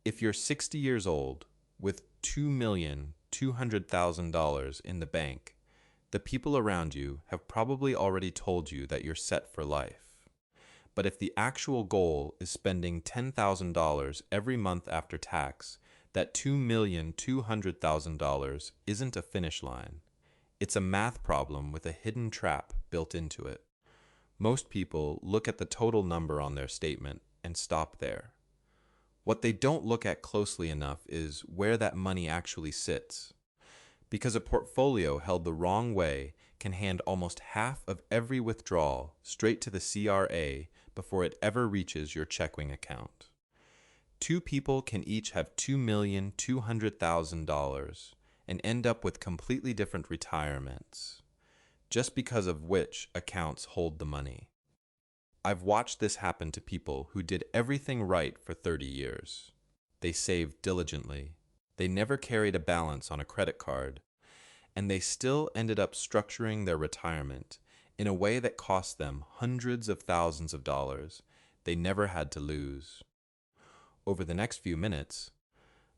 If you're 60 years old with $2,200,000 in the bank, the people around you have probably already told you that you're set for life. But if the actual goal is spending $10,000 every month after tax, that $2,200,000 isn't a finish line. It's a math problem with a hidden trap built into it. Most people look at the total number on their statement and stop there. What they don't look at closely enough is where that money actually sits. Because a portfolio held the wrong way can hand almost half of every withdrawal straight to the CRA before it ever reaches your checking account. Two people can each have $2,200,000 and end up with completely different retirements, just because of which accounts hold the money. I've watched this happen to people who did everything right for 30 years. They saved diligently. They never carried a balance on a credit card, and they still ended up structuring their retirement in a way that cost them hundreds of thousands of dollars they never had to lose. Over the next few minutes,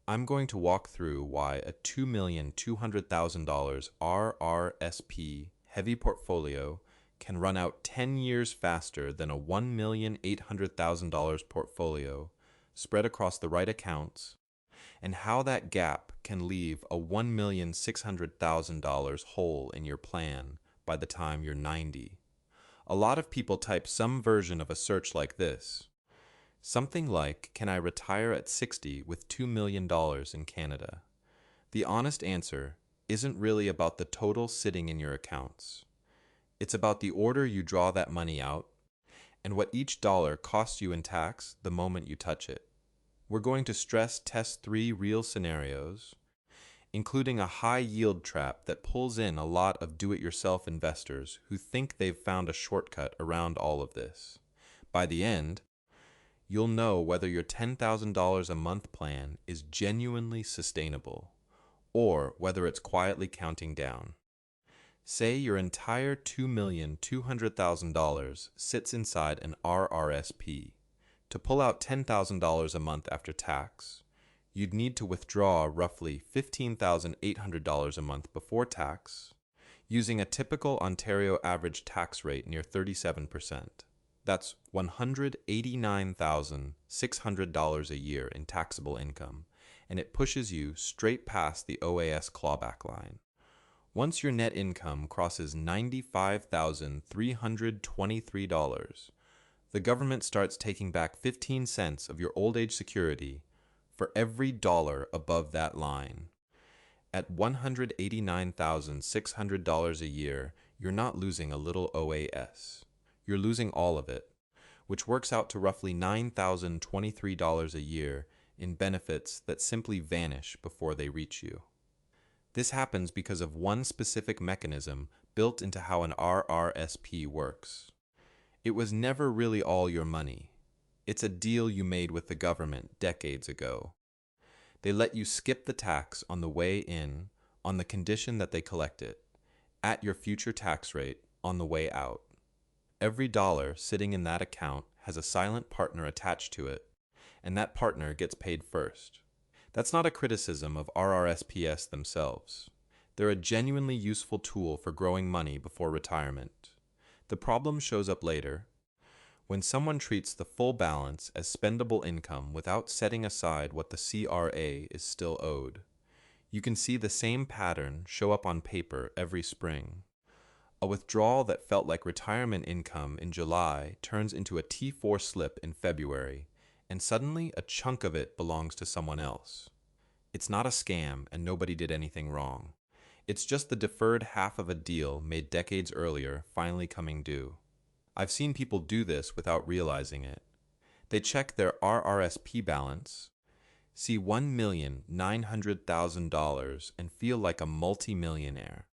I'm going to walk through why a $2,200,000 RRSP heavy portfolio can run out 10 years faster than a $1,800,000 portfolio spread across the right accounts, and how that gap can leave a $1,600,000 hole in your plan by the time you're 90. A lot of people type some version of a search like this. Something like, can I retire at 60 with $2 million in Canada? The honest answer isn't really about the total sitting in your accounts. It's about the order you draw that money out and what each dollar costs you in tax the moment you touch it. We're going to stress test 3 real scenarios, including a high yield trap that pulls in a lot of do-it-yourself investors who think they've found a shortcut around all of this. By the end, you'll know whether your $10,000 a month plan is genuinely sustainable, or whether it's quietly counting down. Say your entire $2,200,000 sits inside an RRSP. To pull out $10,000 a month after tax, you'd need to withdraw roughly $15,800 a month before tax, using a typical Ontario average tax rate near 37%. That's $189,600 a year in taxable income, and it pushes you straight past the OAS clawback line. Once your net income crosses $95,323, the government starts taking back 15 cents of your old age security for every dollar above that line. At $189,600 a year, you're not losing a little OAS. You're losing all of it, which works out to roughly $9,023 a year in benefits that simply vanish before they reach you. This happens because of one specific mechanism built into how an RRSP works. It was never really all your money. It's a deal you made with the government decades ago. They let you skip the tax on the way in on the condition that they collect it, at your future tax rate on the way out. Every dollar sitting in that account has a silent partner attached to it, and that partner gets paid first. That's not a criticism of RRSPs themselves. They're a genuinely useful tool for growing money before retirement. The problem shows up later, when someone treats the full balance as spendable income without setting aside what the CRA is still owed. You can see the same pattern show up on paper every spring. A withdrawal that felt like retirement income in July turns into a T4 slip in February, and suddenly a chunk of it belongs to someone else. It's not a scam and nobody did anything wrong. It's just the deferred half of a deal made decades earlier finally coming due. I've seen people do this without realizing it. They check their RRSP balance, see $1,900,000 and feel like a multi-millionaire.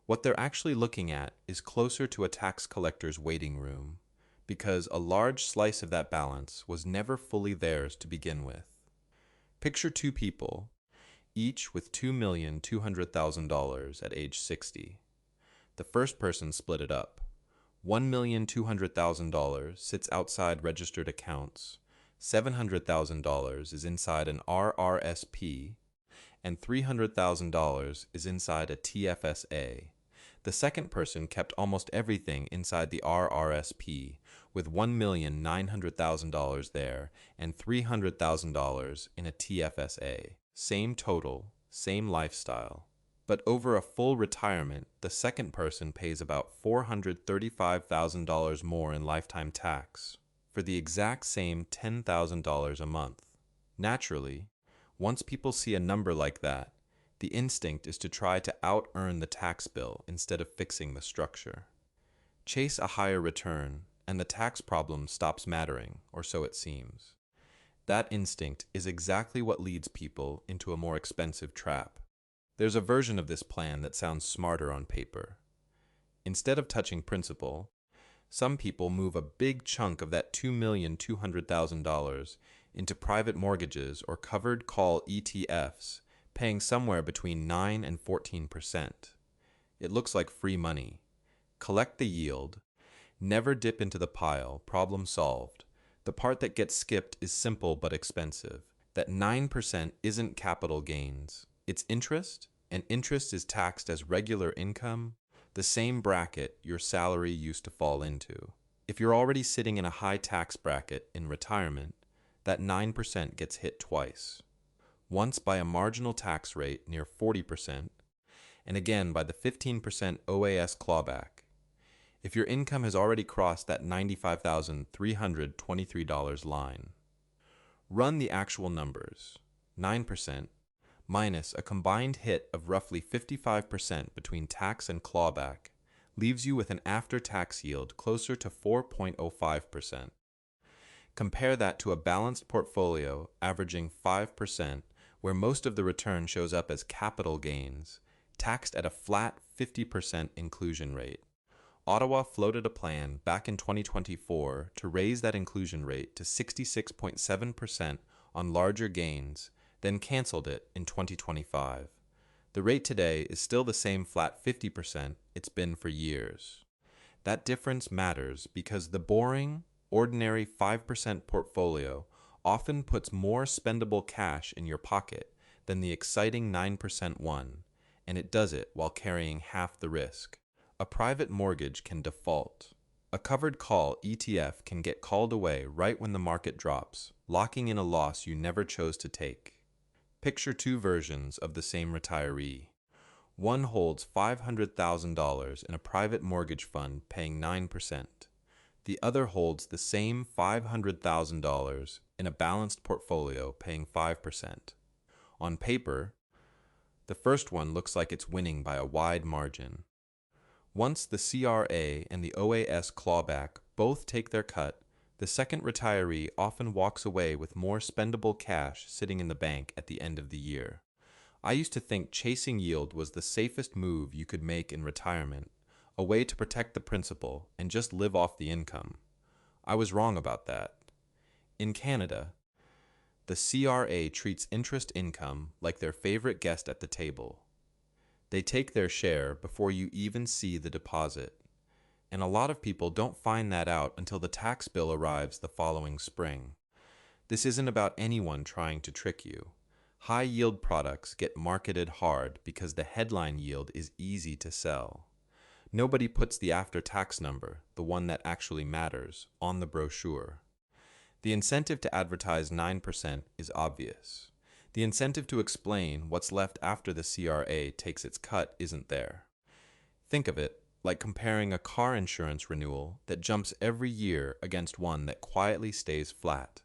What they're actually looking at is closer to a tax collector's waiting room, because a large slice of that balance was never fully theirs to begin with. Picture 2 people, each with $2,200,000 at age 60. The first person split it up. $1,200,000 sits outside registered accounts, $700,000 is inside an RRSP, and $300,000 is inside a TFSA. The second person kept almost everything inside the RRSP, with $1,900,000 there and $300,000 in a TFSA. Same total, same lifestyle. But over a full retirement, the second person pays about $435,000 more in lifetime tax for the exact same $10,000 a month. Naturally, once people see a number like that, the instinct is to try to out-earn the tax bill instead of fixing the structure. Chase a higher return, and the tax problem stops mattering, or so it seems. That instinct is exactly what leads people into a more expensive trap. There's a version of this plan that sounds smarter on paper. Instead of touching principal, some people move a big chunk of that $2,200,000 into private mortgages or covered call ETFs, paying somewhere between 9 and 14%. It looks like free money. Collect the yield, never dip into the pile, problem solved. The part that gets skipped is simple but expensive. That 9% isn't capital gains. It's interest, and interest is taxed as regular income, the same bracket your salary used to fall into. If you're already sitting in a high tax bracket in retirement, that 9% gets hit twice. Once by a marginal tax rate near 40%, and again by the 15% OAS clawback. If your income has already crossed that $95,323 line. Run the actual numbers. 9% minus a combined hit of roughly 55% between tax and clawback leaves you with an after-tax yield closer to 4.05%. Compare that to a balanced portfolio averaging 5%, where most of the return shows up as capital gains, taxed at a flat 50% inclusion rate. Ottawa floated a plan back in 2024 to raise that inclusion rate to 66.7% on larger gains, then canceled it in 2025. The rate today is still the same flat 50% it's been for years. That difference matters because the boring, ordinary 5% portfolio often puts more spendable cash in your pocket than the exciting 9% one, and it does it while carrying half the risk. A private mortgage can default. A covered call ETF can get called away right when the market drops, locking in a loss you never chose to take. Picture two versions of the same retiree. One holds $500,000 in a private mortgage fund paying 9%. The other holds the same $500,000 in a balanced portfolio paying 5%. On paper, the first one looks like it's winning by a wide margin. Once the CRA and the OAS clawback both take their cut, the second retiree often walks away with more spendable cash sitting in the bank at the end of the year. I used to think chasing yield was the safest move you could make in retirement, a way to protect the principal and just live off the income. I was wrong about that. In Canada, the CRA treats interest income like their favorite guest at the table. They take their share before you even see the deposit. And a lot of people don't find that out until the tax bill arrives the following spring. This isn't about anyone trying to trick you. High-yield products get marketed hard because the headline yield is easy to sell. Nobody puts the after-tax number, the one that actually matters, on the brochure. The incentive to advertise 9% is obvious. The incentive to explain what's left after the CRA takes its cut isn't there. Think of it like comparing a car insurance renewal that jumps every year against one that quietly stays flat.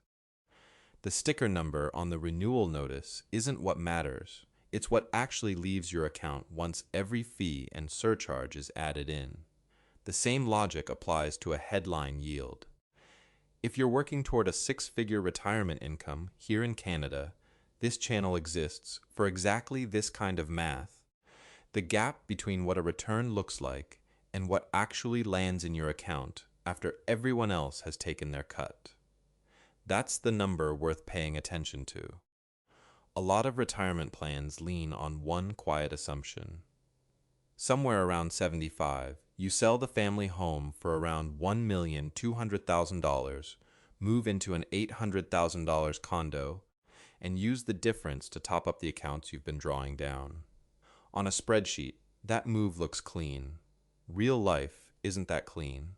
The sticker number on the renewal notice isn't what matters. It's what actually leaves your account once every fee and surcharge is added in. The same logic applies to a headline yield. If you're working toward a six-figure retirement income here in Canada, this channel exists for exactly this kind of math. The gap between what a return looks like and what actually lands in your account after everyone else has taken their cut. That's the number worth paying attention to. A lot of retirement plans lean on one quiet assumption. Somewhere around 75, you sell the family home for around $1,200,000, move into an $800,000 condo, and use the difference to top up the accounts you've been drawing down. On a spreadsheet, that move looks clean. Real life isn't that clean.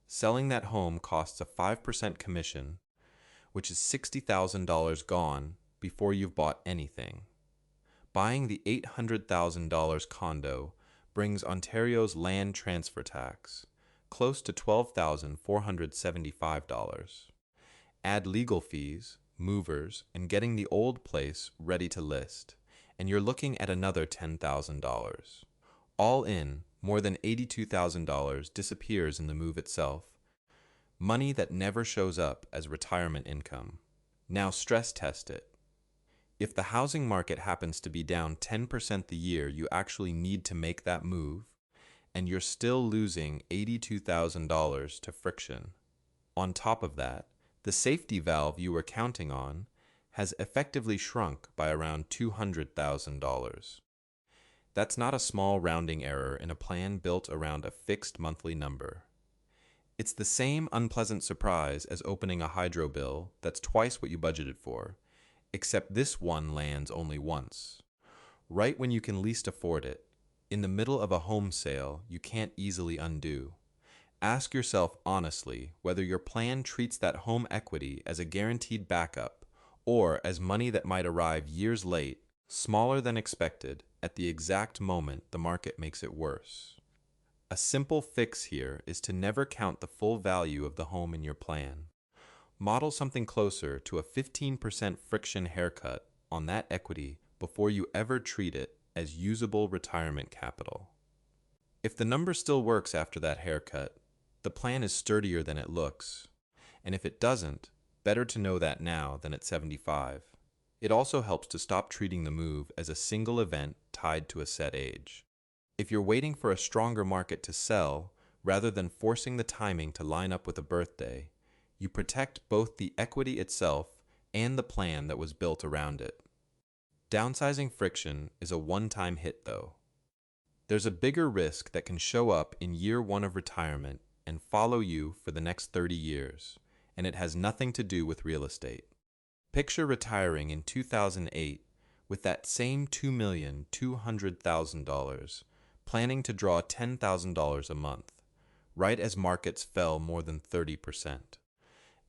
Selling that home costs a 5% commission, which is $60,000 gone before you've bought anything. Buying the $800,000 condo brings Ontario's land transfer tax close to $12,475. Add legal fees, movers, and getting the old place ready to list, and you're looking at another $10,000. All in, more than $82,000 disappears in the move itself, money that never shows up as retirement income. Now stress test it. If the housing market happens to be down 10% the year you actually need to make that move, and you're still losing $82,000 to friction. On top of that, the safety valve you were counting on has effectively shrunk by around $200,000. That's not a small rounding error in a plan built around a fixed monthly number. It's the same unpleasant surprise as opening a hydro bill that's twice what you budgeted for, except this one lands only once. Right when you can least afford it, in the middle of a home sale you can't easily undo. Ask yourself honestly whether your plan treats that home equity as a guaranteed backup or as money that might arrive years late, smaller than expected, at the exact moment the market makes it worse. A simple fix here is to never count the full value of the home in your plan. Model something closer to a 15% friction haircut on that equity before you ever treat it as usable retirement capital. If the number still works after that haircut, the plan is sturdier than it looks. And if it doesn't, better to know that now than at 75. It also helps to stop treating the move as a single event tied to a set age. If you're waiting for a stronger market to sell, rather than forcing the timing to line up with a birthday, you protect both the equity itself and the plan that was built around it. Downsizing friction is a one-time hit, though. There's a bigger risk that can show up in year one of retirement and follow you for the next 30 years, and it has nothing to do with real estate. Picture retiring in 2008 with that same $2,200,000, planning to draw $10,000 a month, right as markets fell more than 30%.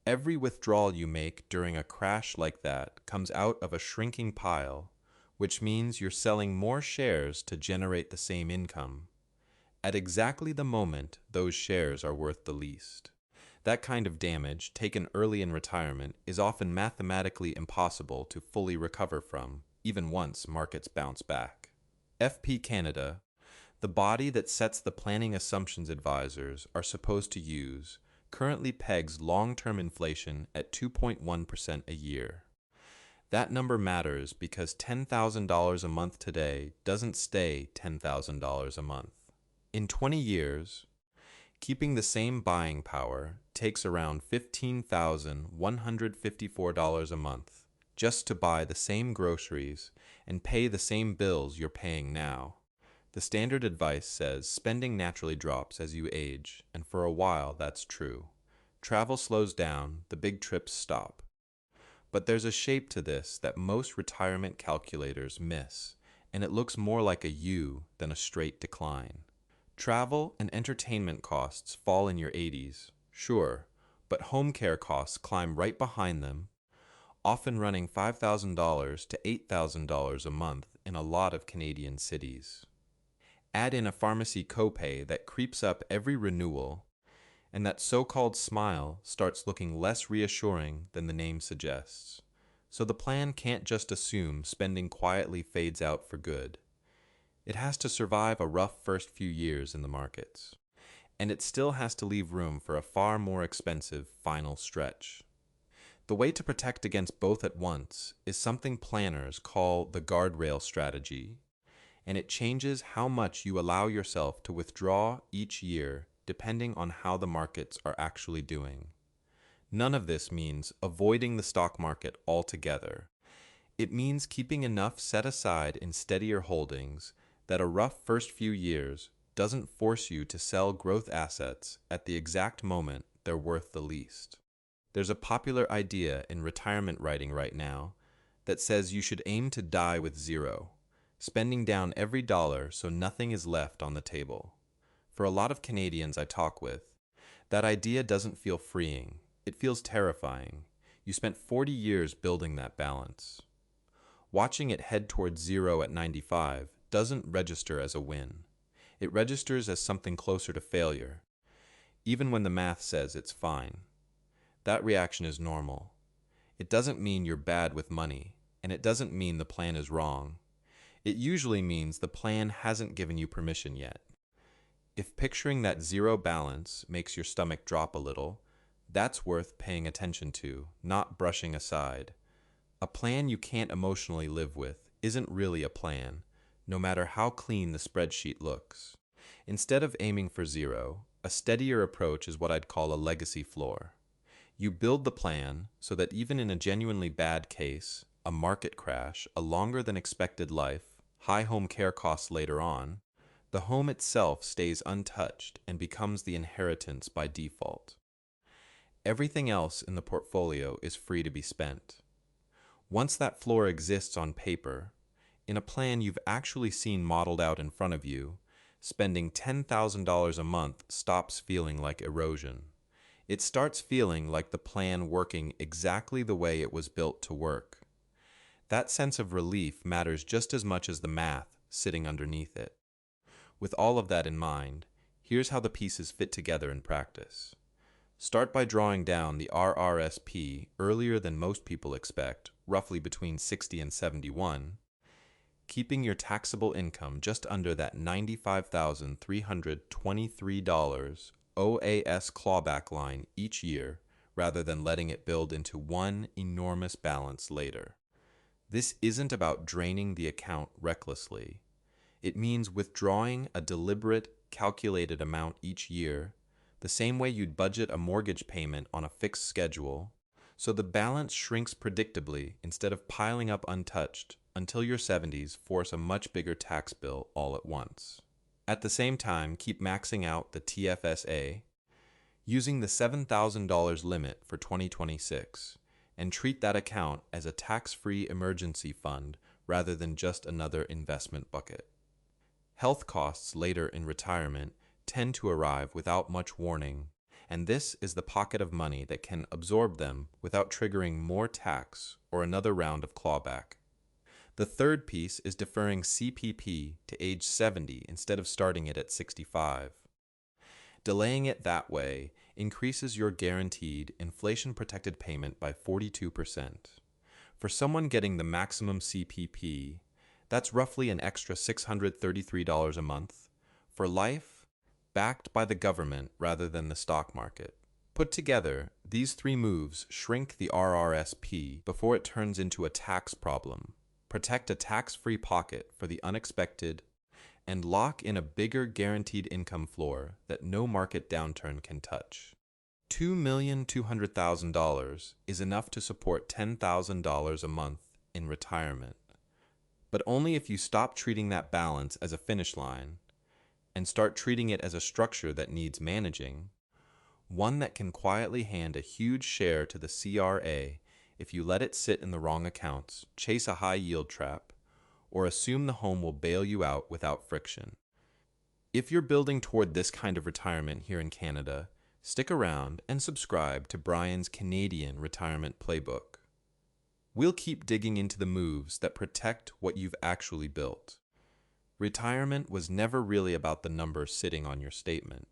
Every withdrawal you make during a crash like that comes out of a shrinking pile, which means you're selling more shares to generate the same income, at exactly the moment those shares are worth the least. That kind of damage, taken early in retirement, is often mathematically impossible to fully recover from, even once markets bounce back. FP Canada, the body that sets the planning assumptions advisors are supposed to use, currently pegs long-term inflation at 2.1% a year. That number matters because $10,000 a month today doesn't stay $10,000 a month. In 20 years, keeping the same buying power takes around $15,154 a month just to buy the same groceries and pay the same bills you're paying now. The standard advice says spending naturally drops as you age, and for a while that's true. Travel slows down, the big trips stop. But there's a shape to this that most retirement calculators miss, and it looks more like a U than a straight decline. Travel and entertainment costs fall in your 80s, sure, but home care costs climb right behind them, often running $5,000 to $8,000 a month in a lot of Canadian cities. Add in a pharmacy copay that creeps up every renewal, and that so-called smile starts looking less reassuring than the name suggests. So the plan can't just assume spending quietly fades out for good. It has to survive a rough first few years in the markets, and it still has to leave room for a far more expensive final stretch. The way to protect against both at once is something planners call the guardrail strategy, and it changes how much you allow yourself to withdraw each year depending on how the markets are actually doing. None of this means avoiding the stock market altogether. It means keeping enough set aside in steadier holdings that a rough first few years doesn't force you to sell growth assets at the exact moment they're worth the least. There's a popular idea in retirement writing right now that says you should aim to die with zero, spending down every dollar so nothing is left on the table. For a lot of Canadians I talk with, that idea doesn't feel freeing. It feels terrifying. You spent 40 years building that balance. Watching it head towards zero at 95 doesn't register as a win. It registers as something closer to failure, even when the math says it's fine. That reaction is normal. It doesn't mean you're bad with money, and it doesn't mean the plan is wrong. It usually means the plan hasn't given you permission yet. If picturing that zero balance makes your stomach drop a little, that's worth paying attention to, not brushing aside. A plan you can't emotionally live with isn't really a plan, no matter how clean the spreadsheet looks. Instead of aiming for zero, a steadier approach is what I'd call a legacy floor. You build the plan so that even in a genuinely bad case, a market crash, a longer than expected life, high home care costs later on, the home itself stays untouched and becomes the inheritance by default. Everything else in the portfolio is free to be spent. Once that floor exists on paper, in a plan you've actually seen modeled out in front of you, spending $10,000 a month stops feeling like erosion. It starts feeling like the plan working exactly the way it was built to work. That sense of relief matters just as much as the math sitting underneath it. With all of that in mind, here's how the pieces fit together in practice. Start by drawing down the RRSP earlier than most people expect, roughly between 60 and 71, keeping your taxable income just under that $95,323 OAS clawback line each year, rather than letting it build into one enormous balance later. This isn't about draining the account recklessly. It means withdrawing a deliberate, calculated amount each year, the same way you'd budget a mortgage payment on a fixed schedule, so the balance shrinks predictably instead of piling up untouched until your 70s force a much bigger tax bill all at once. At the same time, keep maxing out the TFSA, using the $7,000 limit for 2026, and treat that account as a tax-free emergency fund rather than just another investment bucket. Health costs later in retirement tend to arrive without much warning, and this is the pocket of money that can absorb them without triggering more tax or another round of clawback. The third piece is deferring CPP to age 70 instead of starting it at 65. Delaying it that way increases your guaranteed inflation-protected payment by 42%. For someone getting the maximum CPP, that's roughly an extra $633 a month. For life, backed by the government rather than the stock market. Put together, these three moves shrink the RRSP before it turns into a tax problem, protect a tax-free pocket for the unexpected, and lock in a bigger guaranteed income floor that no market downturn can touch. $2,200,000 is enough to support $10,000 a month in retirement. But only if you stop treating that balance as a finish line and start treating it as a structure that needs managing, one that can quietly hand a huge share to the CRA if you let it sit in the wrong accounts, chase a high yield trap, or assume the home will bail you out without friction. If you're building toward this kind of retirement here in Canada, stick around and subscribe to Brian's Canadian Retirement Playbook. We'll keep digging into the moves that protect what you've actually built. Retirement was never really about the number sitting on your statement.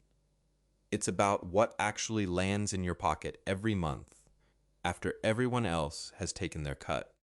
It's about what actually lands in your pocket every month after everyone else has taken their cut.